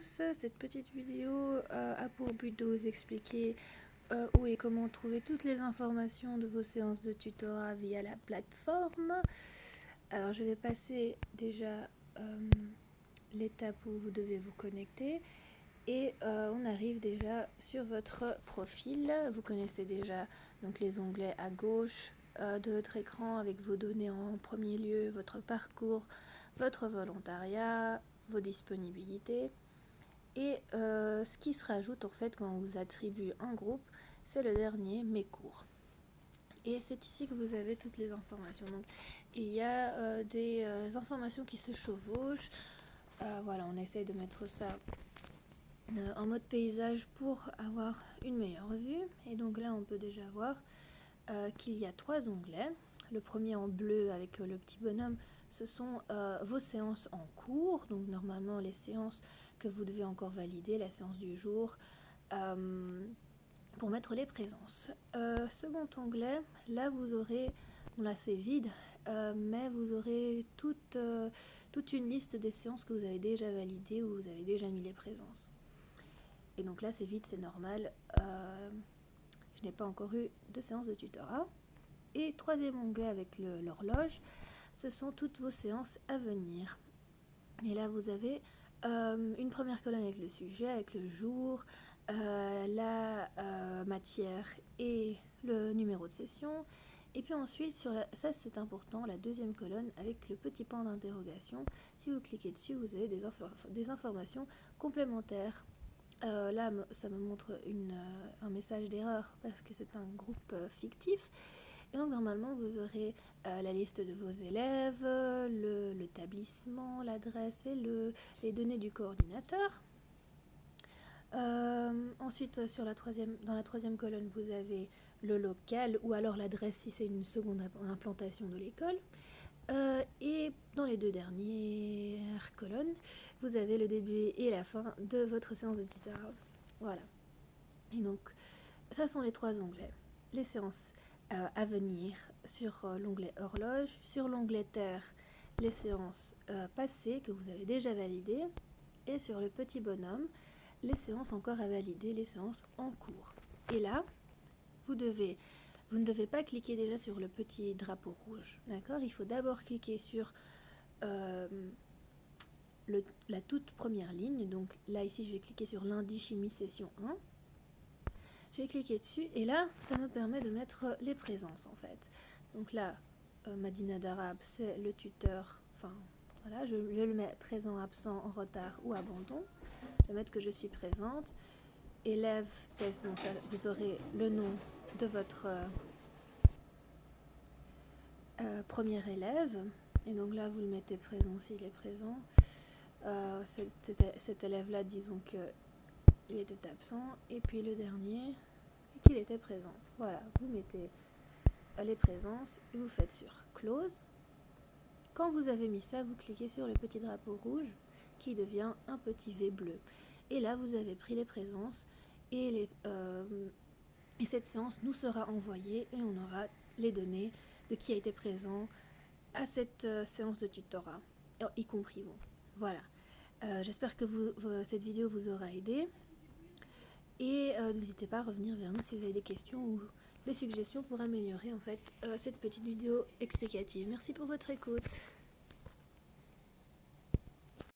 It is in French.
tous, cette petite vidéo a pour but de vous expliquer où et comment trouver toutes les informations de vos séances de tutorat via la plateforme. Alors je vais passer déjà l'étape où vous devez vous connecter et on arrive déjà sur votre profil. Vous connaissez déjà donc les onglets à gauche de votre écran avec vos données en premier lieu, votre parcours, votre volontariat, vos disponibilités. Et ce qui se rajoute en fait quand on vous attribue un groupe, c'est le dernier, mes cours. Et c'est ici que vous avez toutes les informations. Donc il y a des informations qui se chevauchent. Voilà, on essaye de mettre ça en mode paysage pour avoir une meilleure vue. Et donc là, on peut déjà voir qu'il y a 3 onglets. Le premier en bleu avec le petit bonhomme, ce sont vos séances en cours. Donc normalement, les séances que vous devez encore valider, la séance du jour, pour mettre les présences. Second onglet, là vous aurez, bon là c'est vide, mais vous aurez toute une liste des séances que vous avez déjà validées ou vous avez déjà mis les présences. Et donc là c'est vide, c'est normal, je n'ai pas encore eu de séance de tutorat. Et troisième onglet avec l'horloge, ce sont toutes vos séances à venir. Et là vous avez une première colonne avec le sujet, avec le jour, la matière et le numéro de session. Et puis ensuite, ça c'est important, la deuxième colonne avec le petit point d'interrogation. Si vous cliquez dessus, vous avez des informations complémentaires. Là, ça me montre un message d'erreur parce que c'est un groupe fictif. Et donc normalement, vous aurez la liste de vos élèves, l'établissement, l'adresse et les données du coordinateur. Ensuite, dans la troisième colonne, vous avez le local ou alors l'adresse si c'est une seconde implantation de l'école. Et dans les deux dernières colonnes, vous avez le début et la fin de votre séance de tutorat. Voilà. Et donc, ça sont les 3 onglets. Les séances à venir sur l'onglet horloge, sur l'onglet terre, les séances passées que vous avez déjà validées, et sur le petit bonhomme, les séances encore à valider, les séances en cours. Et là, vous ne devez pas cliquer déjà sur le petit drapeau rouge, d'accord? Il faut d'abord cliquer sur la toute première ligne. Donc là, ici, je vais cliquer sur lundi chimie session 1. Je vais cliquer dessus et là, ça me permet de mettre les présences en fait. Donc là, Madina d'arabe, c'est le tuteur, enfin voilà, je le mets présent, absent, en retard ou abandon. Je vais mettre que je suis présente. Élève, test, donc ça, vous aurez le nom de votre premier élève. Et donc là, vous le mettez présent s'il est présent. Cet élève-là, disons qu'il était absent. Et puis le dernier, qu'il était présent. Voilà, vous mettez les présences et vous faites sur Close. Quand vous avez mis ça, vous cliquez sur le petit drapeau rouge qui devient un petit V bleu. Et là, vous avez pris les présences et cette séance nous sera envoyée et on aura les données de qui a été présent à cette séance de tutorat, y compris vous. Voilà. J'espère que cette vidéo vous aura aidé. Et n'hésitez pas à revenir vers nous si vous avez des questions ou des suggestions pour améliorer en fait cette petite vidéo explicative. Merci pour votre écoute.